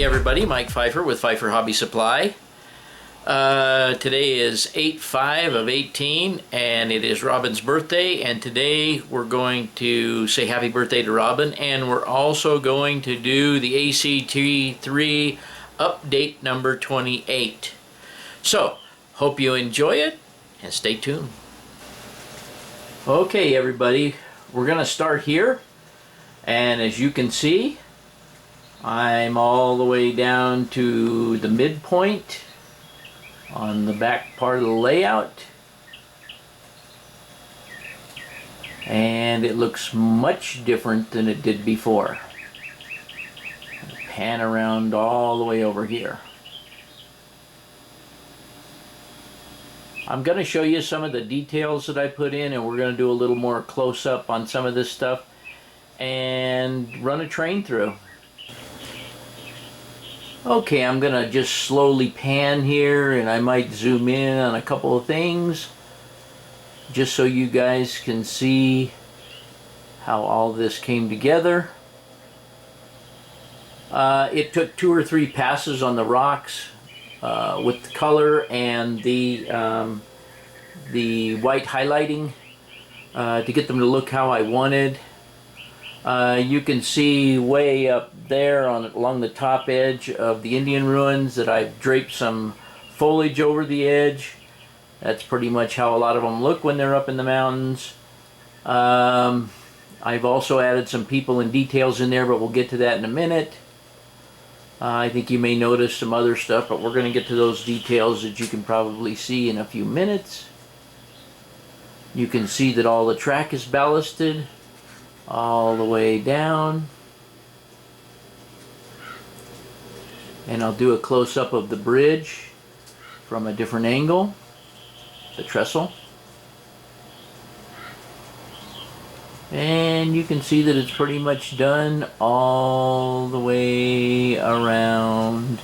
Hey everybody, Mike Pfeiffer with Pfeiffer Hobby Supply. Today is 8/5 of 18 and it is Robin's birthday, and today we're going to say happy birthday to Robin, and we're also going to do the ACTRR update number 28. So, hope you enjoy it and stay tuned. Okay everybody, we're going to start here, and as you can see, I'm all the way down to the midpoint on the back part of the layout, and it looks much different than it did before. Pan around all the way over here. I'm going to show you some of the details that I put in, and we're going to do a little more close-up on some of this stuff and run a train through. Okay, I'm going to just slowly pan here, and I might zoom in on a couple of things just so you guys can see how all this came together. It took 2 or 3 passes on the rocks with the color and the white highlighting to get them to look how I wanted. You can see way up there along the top edge of the Indian ruins that I've draped some foliage over the edge. That's pretty much how a lot of them look when they're up in the mountains. I've also added some people and details in there, but we'll get to that in a minute. I think you may notice some other stuff, but we're going to get to those details that you can probably see in a few minutes. You can see that all the track is ballasted all the way down, and I'll do a close-up of the bridge from a different angle, the trestle, and you can see that it's pretty much done all the way around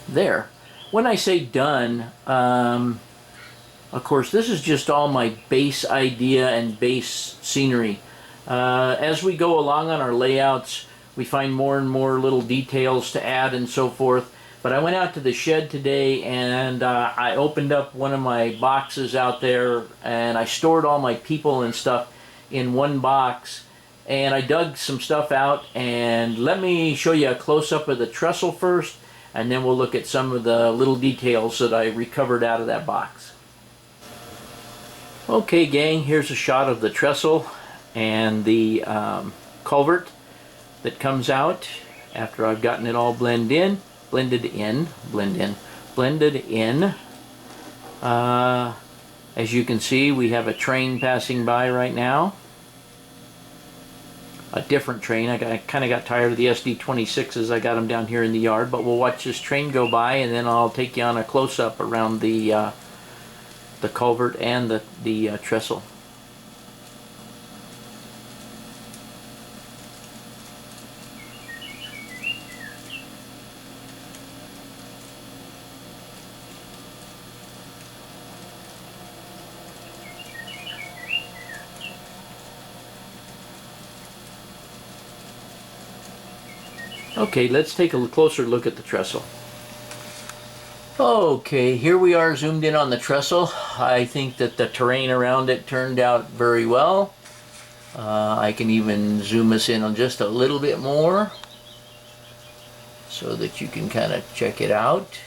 there. When I say done, of course, this is just all my base idea and base scenery. As we go along on our layouts, we find more and more little details to add and so forth. But I went out to the shed today, and I opened up one of my boxes out there, and I stored all my people and stuff in one box. And I dug some stuff out, and let me show you a close-up of the trestle first, and then we'll look at some of the little details that I recovered out of that box. Okay gang, here's a shot of the trestle and the culvert that comes out after I've gotten it all blended in. As you can see, we have a train passing by right now. A different train. I kind of got tired of the SD26s. I got them down here in the yard, but we'll watch this train go by, and then I'll take you on a close-up around the culvert and the trestle. Okay, let's take a closer look at the trestle. Okay, here we are zoomed in on the trestle. I think that the terrain around it turned out very well. I can even zoom us in on just a little bit more so that you can kind of check it out.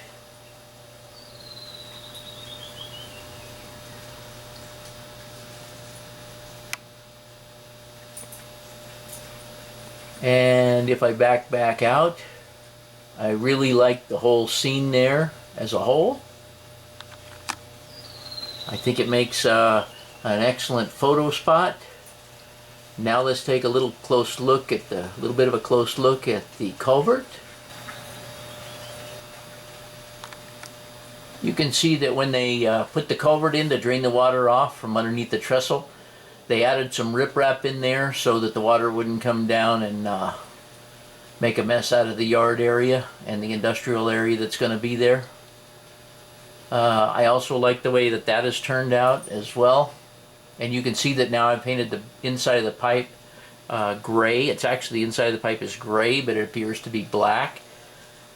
And if I back out, I really like the whole scene there as a whole. I think it makes an excellent photo spot. Now let's take a little bit of a close look at the culvert. You can see that when they put the culvert in to drain the water off from underneath the trestle, they added some riprap in there so that the water wouldn't come down and make a mess out of the yard area and the industrial area that's going to be there. I also like the way that that has turned out as well. And you can see that now I've painted the inside of the pipe gray. It's actually, the inside of the pipe is gray, but it appears to be black.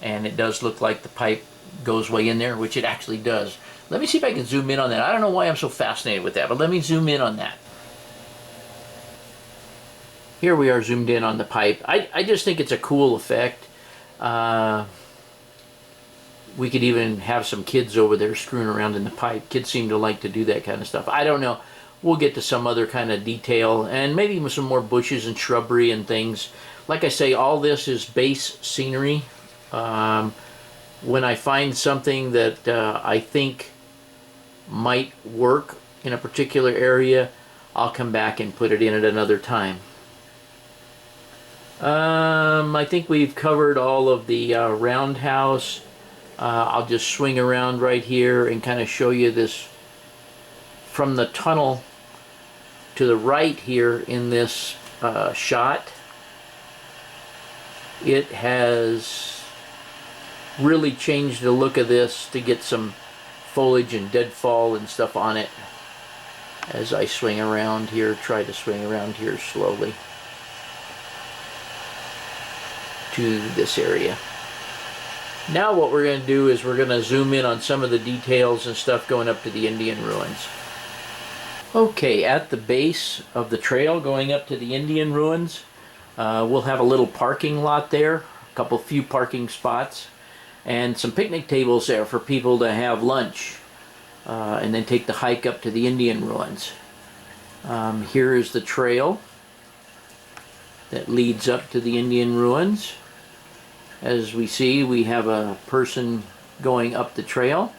And it does look like the pipe goes way in there, which it actually does. Let me see if I can zoom in on that. I don't know why I'm so fascinated with that, but let me zoom in on that. Here we are zoomed in on the pipe. I just think it's a cool effect. We could even have some kids over there screwing around in the pipe. Kids seem to like to do that kind of stuff. I don't know. We'll get to some other kind of detail, and maybe with some more bushes and shrubbery and things. Like I say, all this is base scenery. When I find something that I think might work in a particular area, I'll come back and put it in at another time. I think we've covered all of the roundhouse. I'll just swing around right here and kind of show you this from the tunnel to the right here in this shot. It has really changed the look of this to get some foliage and deadfall and stuff on it. As I swing around here, try to swing around here slowly to this area. Now what we're going to do is we're going to zoom in on some of the details and stuff going up to the Indian ruins. Okay, at the base of the trail going up to the Indian ruins, we'll have a little parking lot there, a few parking spots, and some picnic tables there for people to have lunch, and then take the hike up to the Indian ruins. Here is the trail that leads up to the Indian ruins. As we see, we have a person going up the trail,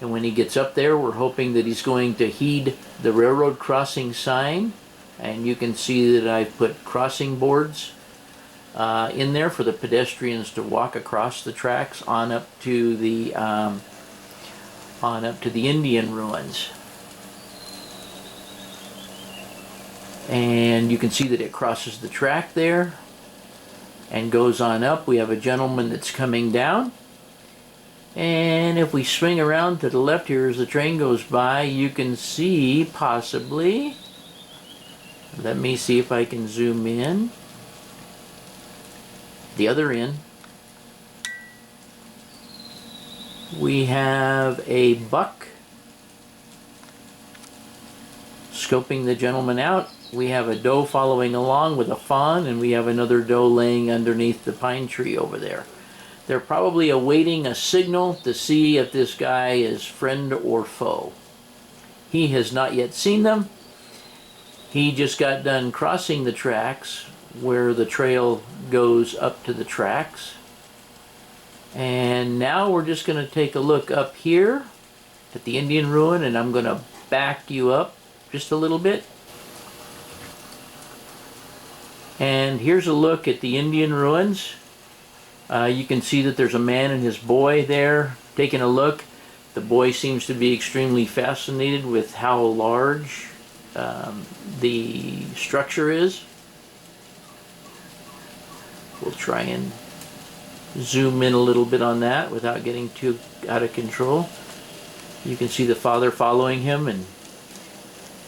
and when he gets up there, we're hoping that he's going to heed the railroad crossing sign. And you can see that I've put crossing boards in there for the pedestrians to walk across the tracks on up to the Indian ruins. And you can see that it crosses the track there and goes on up. We have a gentleman that's coming down, and if we swing around to the left here as the train goes by, you can see possibly, let me see if I can zoom in, the other end, we have a buck scoping the gentleman out. We have a doe following along with a fawn, and we have another doe laying underneath the pine tree over there. They're probably awaiting a signal to see if this guy is friend or foe. He has not yet seen them. He just got done crossing the tracks where the trail goes up to the tracks. And now we're just going to take a look up here at the Indian ruin, and I'm going to back you up just a little bit. And here's a look at the Indian ruins. You can see that there's a man and his boy there taking a look. The boy seems to be extremely fascinated with how large the structure is. We'll try and zoom in a little bit on that without getting too out of control. You can see the father following him, and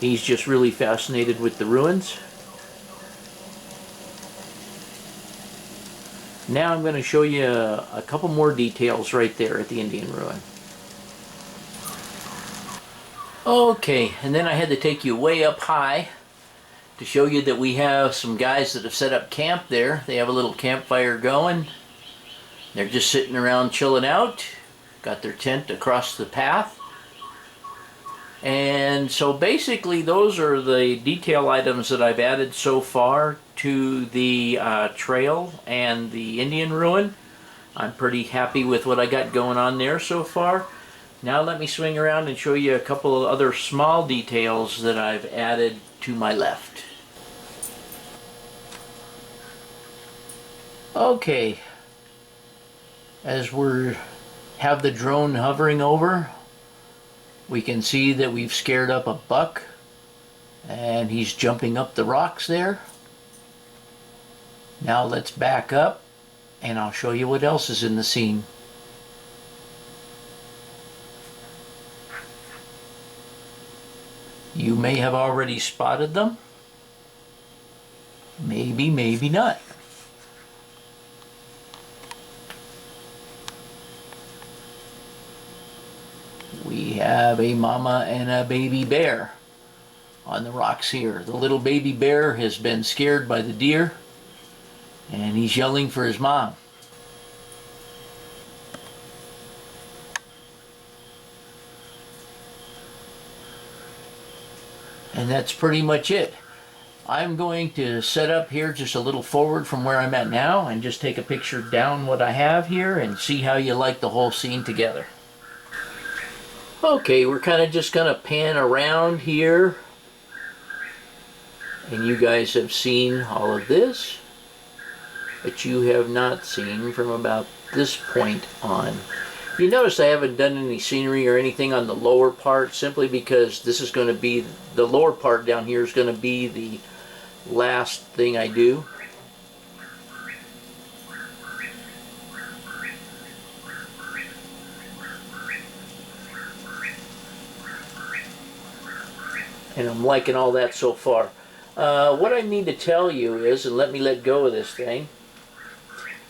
he's just really fascinated with the ruins. Now I'm going to show you a couple more details right there at the Indian ruin. Okay, and then I had to take you way up high to show you that we have some guys that have set up camp there. They have a little campfire going. They're just sitting around chilling out. Got their tent across the path. And so basically those are the detail items that I've added so far to the trail and the Indian ruin. I'm pretty happy with what I got going on there so far. Now let me swing around and show you a couple of other small details that I've added to my left. Okay, as we have the drone hovering over, we can see that we've scared up a buck, and he's jumping up the rocks there. Now let's back up, and I'll show you what else is in the scene. You may have already spotted them. Maybe, maybe not. We have a mama and a baby bear on the rocks here. The little baby bear has been scared by the deer and he's yelling for his mom. And that's pretty much it. I'm going to set up here just a little forward from where I'm at now and just take a picture down what I have here and see how you like the whole scene together. Okay, we're kind of just going to pan around here. And you guys have seen all of this, but you have not seen from about this point on. You notice I haven't done any scenery or anything on the lower part, simply because this is going to be, the lower part down here is going to be the last thing I do. And I'm liking all that so far. What I need to tell you is, and let me let go of this thing.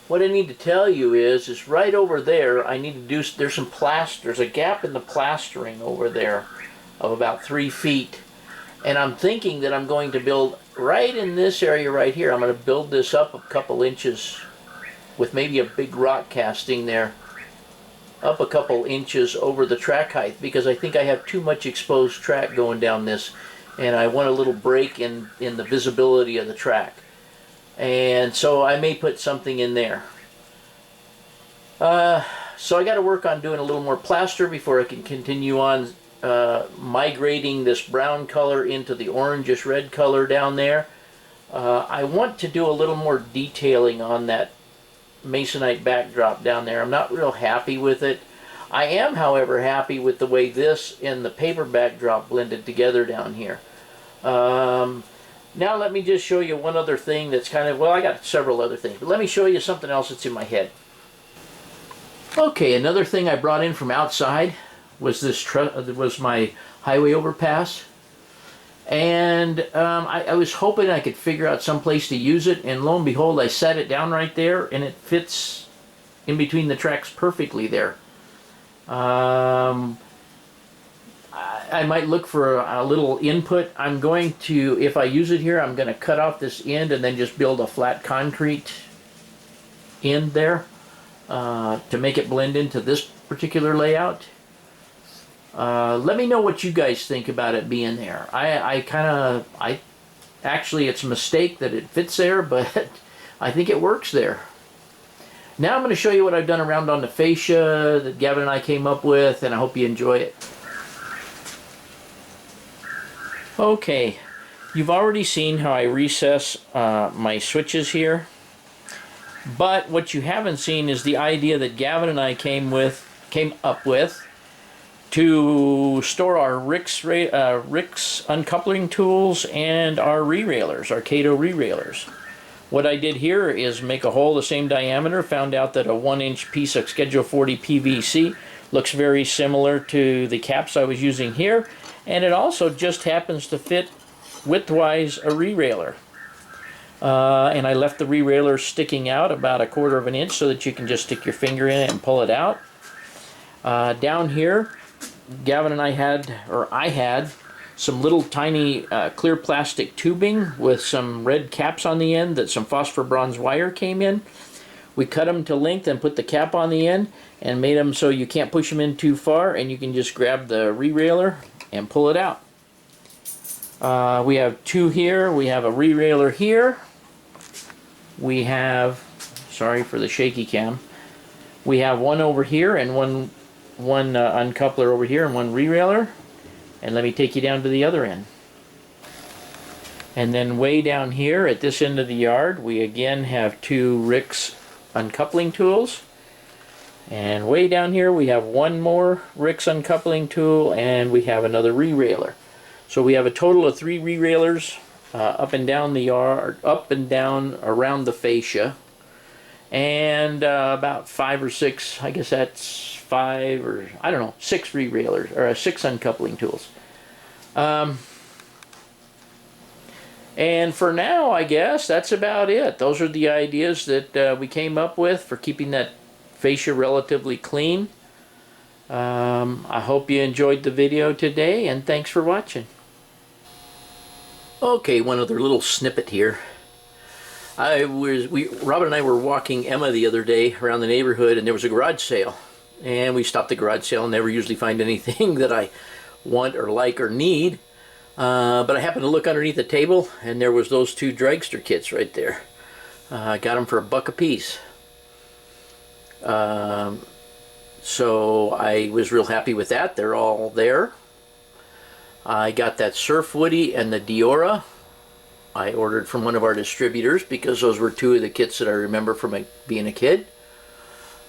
What I need to tell you is right over there, I need to do, there's some plaster, there's a gap in the plastering over there of about 3 feet. And I'm thinking that I'm going to build right in this area right here. I'm going to build this up a couple inches with maybe a big rock casting there, up a couple inches over the track height, because I think I have too much exposed track going down this, and I want a little break in the visibility of the track. And so I may put something in there. So I got to work on doing a little more plaster before I can continue on migrating this brown color into the orangish red color down there. I want to do a little more detailing on that masonite backdrop down there. I'm not real happy with it. I am, however, happy with the way this and the paper backdrop blended together down here. Now let me just show you one other thing that's kind of, well, I got several other things, but let me show you something else that's in my head. Okay, another thing I brought in from outside was was my highway overpass. And I was hoping I could figure out some place to use it, and lo and behold, I set it down right there, and it fits in between the tracks perfectly there. I might look for a little input. I'm going to, if I use it here, I'm going to cut off this end and then just build a flat concrete end there to make it blend into this particular layout. Let me know what you guys think about it being there. Actually, it's a mistake that it fits there, but I think it works there. Now I'm going to show you what I've done around on the fascia that Gavin and I came up with, and I hope you enjoy it. Okay, you've already seen how I recess my switches here, but what you haven't seen is the idea that Gavin and I came up with to store our Ricks uncoupling tools and our re-railers, our Cato re-railers. What I did here is make a hole the same diameter, found out that a 1-inch piece of Schedule 40 PVC looks very similar to the caps I was using here, and it also just happens to fit widthwise a re-railer. And I left the re-railer sticking out about 1/4 of an inch so that you can just stick your finger in it and pull it out. Down here, Gavin and I had some little tiny clear plastic tubing with some red caps on the end that some phosphor bronze wire came in. We cut them to length and put the cap on the end and made them so you can't push them in too far, and you can just grab the re-railer and pull it out. We have two here. We have a re-railer here. We have, sorry for the shaky cam, we have one over here and one uncoupler over here and one re-railer. And let me take you down to the other end. And then way down here at this end of the yard, we again have two Ricks uncoupling tools. And way down here we have one more Ricks uncoupling tool, and we have another re-railer. So we have a total of 3 re-railers up and down the yard, up and down around the fascia, and about 5 or 6, I guess that's 5 or I don't know, 6 re-railers or 6 uncoupling tools. And for now, I guess that's about it. Those are the ideas that we came up with for keeping that fascia relatively clean. I hope you enjoyed the video today, and thanks for watching. Okay, one other little snippet here. Robin and I were walking Emma the other day around the neighborhood, and there was a garage sale. And we stopped the garage sale and never usually find anything that I want or like or need. But I happened to look underneath the table, and there was those two dragster kits right there. I got them for $1 a piece. So I was real happy with that. They're all there. I got that Surf Woody and the Diora. I ordered from one of our distributors because those were two of the kits that I remember from being a kid.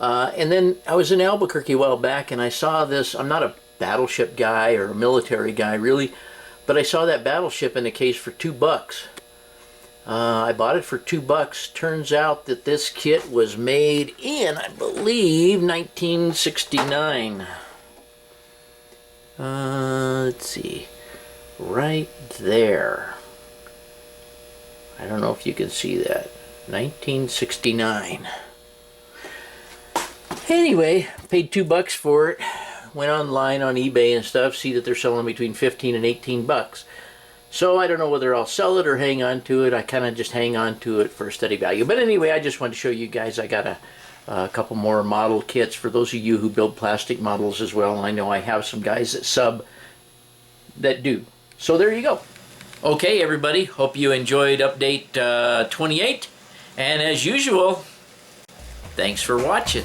And then I was in Albuquerque a while back, and I saw this. I'm not a battleship guy or a military guy really, but I saw that battleship in a case for $2. I bought it for $2. Turns out that this kit was made in, I believe, 1969. Let's see, right there. I don't know if you can see that. 1969. Anyway, paid $2 for it. Went online on eBay and stuff, see that they're selling between 15 and 18 bucks. So I don't know whether I'll sell it or hang on to it. I kind of just hang on to it for a steady value. But anyway, I just wanted to show you guys I got a couple more model kits for those of you who build plastic models as well. I know I have some guys that sub that do. So there you go. Okay, everybody. Hope you enjoyed update 28. And as usual, thanks for watching.